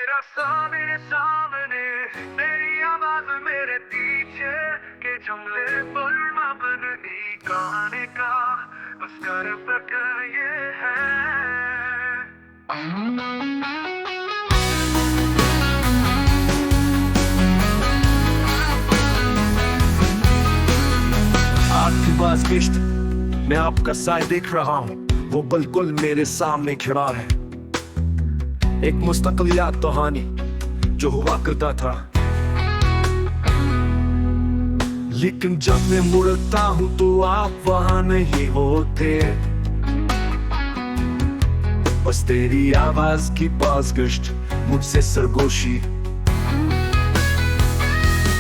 तेरा सामने सामने तेरी आवाज मेरे पीछे के जुमले पर मबन गाने का बस कर पक ये है। आपकी बात किश्त मैं आपका साय देख रहा हूँ, वो बिल्कुल मेरे सामने खड़ा है। एक मुस्तकिल याद कहानी जो हुआ करता था, लेकिन जब मैं मुड़ता हूँ तो आप वहां नहीं होते। बस तेरी आवाज की बाज़गश्त मुझसे सरगोशी।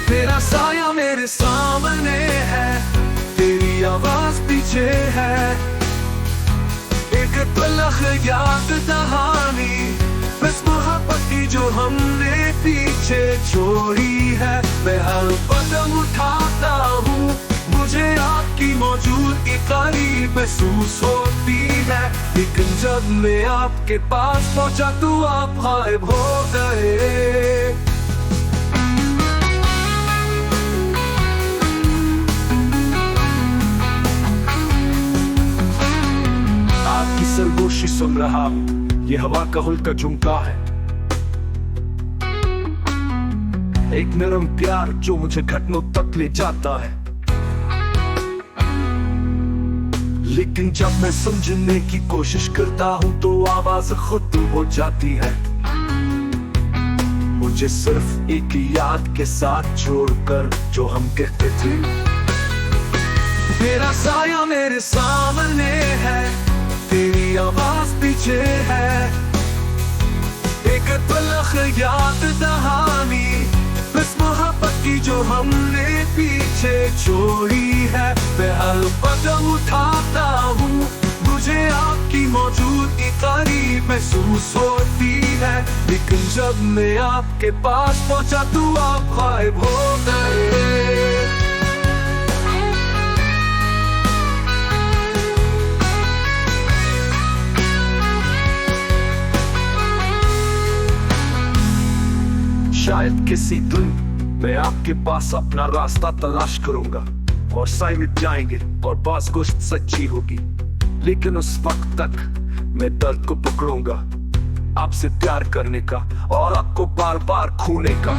तेरा साया मेरे सामने है, तेरी आवाज पीछे है। एक तलख याद कहानी बस मोहब्बत की जो हमने पीछे छोड़ी है। मैं हर कदम उठाता हूँ, मुझे आपकी मौजूदगी करीब महसूस होती है। लेकिन जब मैं आपके पास पहुंचा तो आप गायब हो गए। आपकी सरगोशी सुन रहा हूँ, ये हवा का हुल्का झुमका है। एक नरम प्यार जो मुझे घटनों तक ले जाता है। लेकिन जब मैं समझने की कोशिश करता हूँ तो आवाज खुद हो जाती है। मुझे सिर्फ एक याद के साथ छोड़कर जो हम कहते थे। तेरा साया मेरे सामने है, तेरी आवाज पीछे है। एक तलख याद कहानी बस मोहब्बत की जो हमने पीछे छोड़ी है। मैं हर कदम उठाता हूँ, मुझे आपकी मौजूदगी करीब महसूस होती है। लेकिन जब मैं आपके पास पहुंचा तो आप गायब हो गए। शायद किसी दिन मैं आपके पास अपना रास्ता तलाश करूंगा और साए मिट जाएंगे और बाज़गश्त सच्ची होगी। लेकिन उस वक्त तक मैं दर्द को पकड़ूंगा, आपसे प्यार करने का और आपको बार बार खोने का।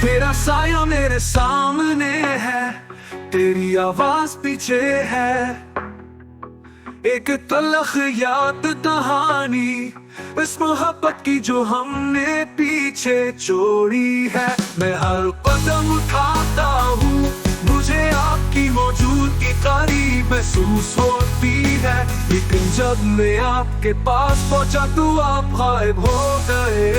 तेरा साया मेरे सामने है, तेरी आवाज पीछे है। एक तलख याद कहानी इस मोहब्बत की जो हमने पीछे छोड़ी है। मैं हर कदम उठाता हूँ, मुझे आपकी मौजूदगी करीब महसूस होती है। लेकिन जब मैं आपके पास पहुंचा तो आप गायब हो गए।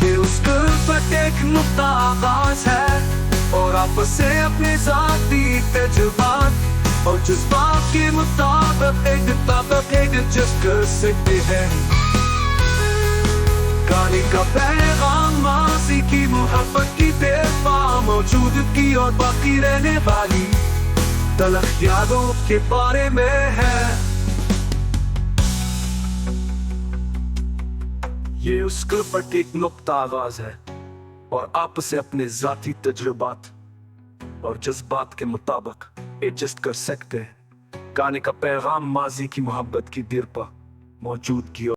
ये उस गुर्बत एक नुक्ता आगाज है और आपसे अपने ज़ाती तजुर्बात और जज्बात के मुताबिक एक ताबक एडजस्ट कर सकते हैं। गाने का पैगाम माज़ी की मोहब्बत की बेवफा मौजूदगी और बाकी रहने वाली तलख यादों के बारे में है। ये उस गुर्बत एक नुक्ता आगाज है और आपसे अपने ज़ाती तजुर्बात और जज्बात के मुताबिक एडजस्ट कर सकते हैं। गाने का पैगाम माज़ी की मोहब्बत की देर पर मौजूदगी